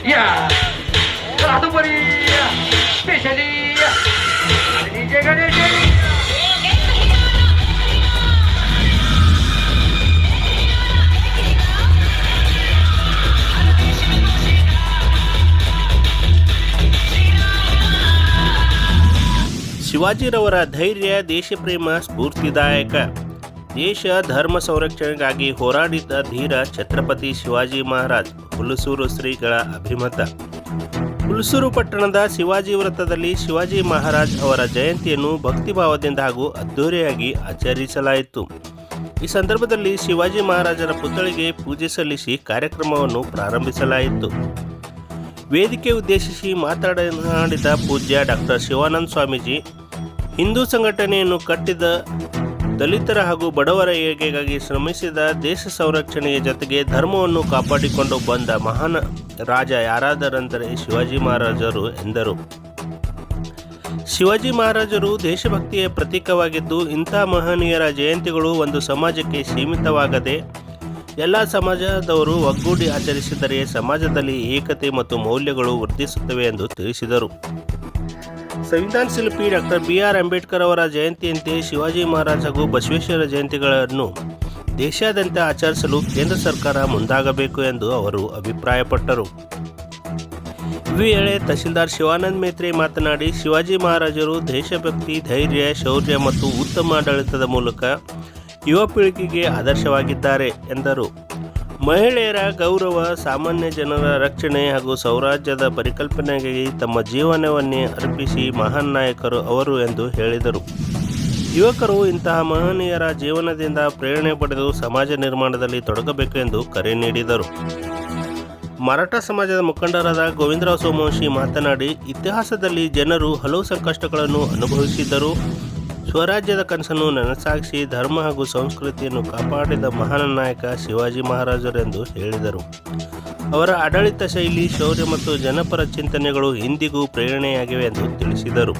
या रातोपरी specially DJ Ganesh ಶಿವಾಜಿರವರ ಧೈರ್ಯ ದೇಶಪ್ರೇಮ ಸ್ಫೂರ್ತಿದಾಯಕ. ದೇಶ ಧರ್ಮ ಸಂರಕ್ಷಣೆಗಾಗಿ ಹೋರಾಡಿದ ಧೀರ ಛತ್ರಪತಿ ಶಿವಾಜಿ ಮಹಾರಾಜ್ ಹುಲಸೂರು ಶ್ರೀಗಳ ಅಭಿಮತ. ಹುಲಸೂರು ಪಟ್ಟಣದ ಶಿವಾಜಿ ವೃತ್ತದಲ್ಲಿ ಶಿವಾಜಿ ಮಹಾರಾಜ್ ಅವರ ಜಯಂತಿಯನ್ನು ಭಕ್ತಿಭಾವದಿಂದ ಹಾಗೂ ಅದ್ದೂರಿಯಾಗಿ ಆಚರಿಸಲಾಯಿತು. ಈ ಸಂದರ್ಭದಲ್ಲಿ ಶಿವಾಜಿ ಮಹಾರಾಜರ ಪುತ್ಥಳಿಗೆ ಪೂಜೆ ಸಲ್ಲಿಸಿ ಕಾರ್ಯಕ್ರಮವನ್ನು ಪ್ರಾರಂಭಿಸಲಾಯಿತು. ವೇದಿಕೆ ಉದ್ದೇಶಿಸಿ ಮಾತನಾಡಿದ ಪೂಜ್ಯ ಡಾಕ್ಟರ್ ಶಿವಾನಂದ ಸ್ವಾಮೀಜಿ, ಹಿಂದೂ ಸಂಘಟನೆಯನ್ನು ಕಟ್ಟಿದ ದಲಿತರ ಹಾಗೂ ಬಡವರ ಏಳಿಗೆಗಾಗಿ ಶ್ರಮಿಸಿದ ದೇಶ ಸಂರಕ್ಷಣೆಯ ಜೊತೆಗೆ ಧರ್ಮವನ್ನು ಕಾಪಾಡಿಕೊಂಡು ಬಂದ ಮಹಾನ್ ರಾಜ ಯಾರಾದರೆಂದರೆ ಶಿವಾಜಿ ಮಹಾರಾಜರು ಎಂದರು. ಶಿವಾಜಿ ಮಹಾರಾಜರು ದೇಶಭಕ್ತಿಯ ಪ್ರತೀಕವಾಗಿದ್ದು, ಇಂಥ ಮಹನೀಯರ ಜಯಂತಿಗಳು ಒಂದು ಸಮಾಜಕ್ಕೆ ಸೀಮಿತವಾಗದೆ ಎಲ್ಲ ಸಮಾಜದವರು ಒಗ್ಗೂಡಿ ಆಚರಿಸಿದರೆ ಸಮಾಜದಲ್ಲಿ ಏಕತೆ ಮತ್ತು ಮೌಲ್ಯಗಳು ವೃದ್ಧಿಸುತ್ತವೆ ಎಂದು ತಿಳಿಸಿದರು. ಸಂವಿಧಾನ ಶಿಲ್ಪಿ ಡಾಕ್ಟರ್ BR ಅಂಬೇಡ್ಕರ್ ಅವರ ಜಯಂತಿಯಂತೆ ಶಿವಾಜಿ ಮಹಾರಾಜ್ ಹಾಗೂ ಬಸವೇಶ್ವರ ಜಯಂತಿಗಳನ್ನು ದೇಶಾದ್ಯಂತ ಆಚರಿಸಲು ಕೇಂದ್ರ ಸರ್ಕಾರ ಮುಂದಾಗಬೇಕು ಎಂದು ಅವರು ಅಭಿಪ್ರಾಯಪಟ್ಟರು. ಈ ವೇಳೆ ತಹಶೀಲ್ದಾರ್ ಶಿವಾನಂದ ಮೇತ್ರೆ ಮಾತನಾಡಿ, ಶಿವಾಜಿ ಮಹಾರಾಜರು ದೇಶಭಕ್ತಿ, ಧೈರ್ಯ, ಶೌರ್ಯ ಮತ್ತು ಉತ್ತಮ ಆಡಳಿತದ ಮೂಲಕ ಯುವ ಪೀಳಿಗೆಗೆ ಆದರ್ಶವಾಗಿದ್ದಾರೆ ಎಂದರು. ಮಹಿಳೆಯರ ಗೌರವ, ಸಾಮಾನ್ಯ ಜನರ ರಕ್ಷಣೆ ಹಾಗೂ ಸ್ವರಾಜ್ಯದ ಪರಿಕಲ್ಪನೆಗಾಗಿ ತಮ್ಮ ಜೀವನವನ್ನೇ ಅರ್ಪಿಸಿ ಮಹಾನ್ ನಾಯಕರು ಅವರು ಎಂದು ಹೇಳಿದರು. ಯುವಕರು ಇಂತಹ ಮಹನೀಯರ ಜೀವನದಿಂದ ಪ್ರೇರಣೆ ಪಡೆದು ಸಮಾಜ ನಿರ್ಮಾಣದಲ್ಲಿ ತೊಡಗಬೇಕು ಎಂದು ಕರೆ ನೀಡಿದರು. ಮರಾಠ ಸಮಾಜದ ಮುಖಂಡರಾದ ಗೋವಿಂದರಾವ್ ಸೋಮವಂಶಿ ಮಾತನಾಡಿ, ಇತಿಹಾಸದಲ್ಲಿ ಜನರು ಹಲವು ಸಂಕಷ್ಟಗಳನ್ನು ಅನುಭವಿಸಿದ್ದರು. ಸ್ವರಾಜ್ಯದ ಕನಸನ್ನು ನನಸಾಗಿಸಿ ಧರ್ಮ ಹಾಗೂ ಸಂಸ್ಕೃತಿಯನ್ನು ಕಾಪಾಡಿದ ಮಹಾನ್ ನಾಯಕ ಶಿವಾಜಿ ಮಹಾರಾಜರೆಂದು ಹೇಳಿದರು. ಅವರ ಆಡಳಿತ ಶೈಲಿ, ಶೌರ್ಯ ಮತ್ತು ಜನಪರ ಚಿಂತನೆಗಳು ಇಂದಿಗೂ ಪ್ರೇರಣೆಯಾಗಿವೆ ಎಂದು ತಿಳಿಸಿದರು.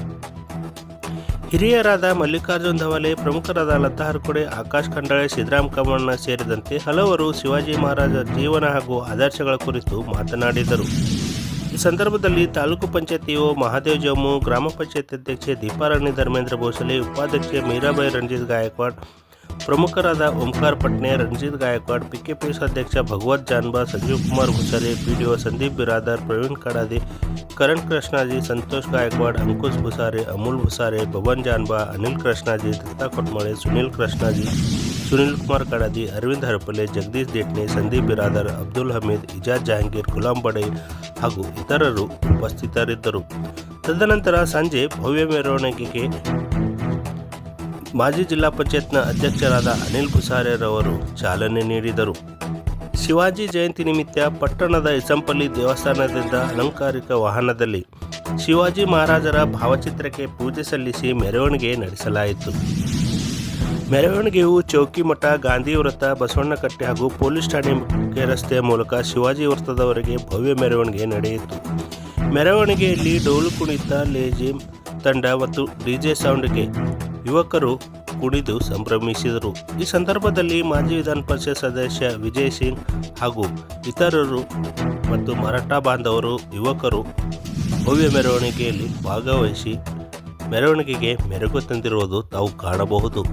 ಹಿರಿಯರಾದ ಮಲ್ಲಿಕಾರ್ಜುನ್ ಧವಲೆ, ಪ್ರಮುಖರಾದ ಲತಾ ಹರ್ಕೊಡೆ, ಆಕಾಶ್ ಖಂಡಾಳೆ, ಸಿದ್ದರಾಮ್ ಕಮಣ್ಣ ಸೇರಿದಂತೆ ಹಲವರು ಶಿವಾಜಿ ಮಹಾರಾಜರ ಜೀವನ ಹಾಗೂ ಆದರ್ಶಗಳ ಕುರಿತು ಮಾತನಾಡಿದರು. ಈ ಸಂದರ್ಭದಲ್ಲಿ ತಾಲೂಕು ಪಂಚಾಯತ್ ಇಒ ಮಹಾದೇವ್ ಜಮ್ಮು, ಗ್ರಾಮ ಪಂಚಾಯತ್ ಅಧ್ಯಕ್ಷೆ ದೀಪಾರಾಣಿ ಧರ್ಮೇಂದ್ರ ಭೋಸಲೆ, ಉಪಾಧ್ಯಕ್ಷೆ ಮೀರಾಬಾಯಿ ರಂಜಿತ್ ಗಾಯಕ್ವಾಡ್, ಪ್ರಮುಖರಾದ ಓಂಕಾರ ಪಟ್ನೆ, ರಂಜಿತ್ ಗಾಯಕ್ವಾಡ್, PKPS ಅಧ್ಯಕ್ಷ ಭಗವತ್ ಜಾನ್ಬಾ, ಸಂಜೀವ್ ಕುಮಾರ್ ಭೂಸರೆ, PDO ಸಂದೀಪ್ ಬಿರಾದರ್, ಪ್ರವೀಣ್ ಕಡಾದಿ, ಕರಣ್ ಕೃಷ್ಣಾಜಿ, ಸಂತೋಷ್ ಗಾಯಕ್ವಾಡ್, ಅಂಕುಶ್ ಭೂಸಾರೆ, ಅಮೂಲ್ ಭೂಸಾರೆ, ಬಬನ್ ಜಾನ್ಬಾ, ಅನಿಲ್ ಕೃಷ್ಣಾಜಿ, ದತ್ತಾ ಕೊಟ್ಮಳೆ, ಸುನಿಲ್ ಕೃಷ್ಣಾಜಿ, ಸುನಿಲ್ ಕುಮಾರ್ ಕಡಾದಿ, ಅರವಿಂದ್ ಹರಪಲೆ, ಜಗದೀಶ್ ದೇಟ್ನೆ, ಸಂದೀಪ್ ಬಿರಾದರ್, ಅಬ್ದುಲ್ ಹಮೀದ್, ಇಜಾಜ್ ಜಹಾಂಗೀರ್, ಗುಲಾಂ ಬಡೈ ಹಾಗೂ ಇತರರು ಉಪಸ್ಥಿತರಿದ್ದರು. ತದನಂತರ ಸಂಜೆ ಭವ್ಯ ಮೆರವಣಿಗೆಗೆ ಮಾಜಿ ಜಿಲ್ಲಾ ಪಂಚಾಯತ್ನ ಅಧ್ಯಕ್ಷರಾದ ಅನಿಲ್ ಭೂಸಾರೆರವರು ಚಾಲನೆ ನೀಡಿದರು. ಶಿವಾಜಿ ಜಯಂತಿ ನಿಮಿತ್ತ ಪಟ್ಟಣದ ಇಸಂಪಲ್ಲಿ ದೇವಸ್ಥಾನದಿಂದ ಅಲಂಕಾರಿಕ ವಾಹನದಲ್ಲಿ ಶಿವಾಜಿ ಮಹಾರಾಜರ ಭಾವಚಿತ್ರಕ್ಕೆ ಪೂಜೆ ಸಲ್ಲಿಸಿ ಮೆರವಣಿಗೆ ನಡೆಸಲಾಯಿತು. ಮೆರವಣಿಗೆಯು ಚೌಕಿಮಠ, ಗಾಂಧಿ ವೃತ್ತ, ಬಸವಣ್ಣಕಟ್ಟೆ ಹಾಗೂ ಪೊಲೀಸ್ ಠಾಣೆ ಮುಖ್ಯ ರಸ್ತೆಯ ಮೂಲಕ ಶಿವಾಜಿ ವೃತ್ತದವರೆಗೆ ಭವ್ಯ ಮೆರವಣಿಗೆ ನಡೆಯಿತು. ಮೆರವಣಿಗೆಯಲ್ಲಿ ಡೋಲು ಕುಣಿತ, ಲೇಜಿಮ್ ತಂಡ ಮತ್ತು DJ ಸೌಂಡ್ಗೆ ಯುವಕರು ಕುಣಿದು ಸಂಭ್ರಮಿಸಿದರು. ಈ ಸಂದರ್ಭದಲ್ಲಿ ಮಾಜಿ ವಿಧಾನ ಪರಿಷತ್ ಸದಸ್ಯ ವಿಜಯ್ ಸಿಂಗ್ ಹಾಗೂ ಇತರರು ಮತ್ತು ಮರಾಠ ಬಾಂಧವರು, ಯುವಕರು ಭವ್ಯ ಮೆರವಣಿಗೆಯಲ್ಲಿ ಭಾಗವಹಿಸಿ ಮೆರವಣಿಗೆಗೆ ಮೆರುಗು ತಂದಿರುವುದು ತಾವು ಕಾಣಬಹುದು.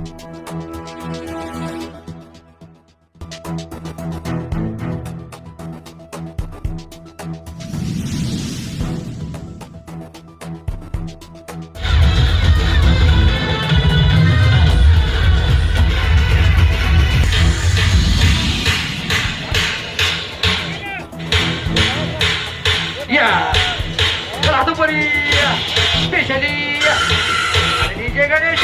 या रातोपरी स्पेशली डीजे गणेश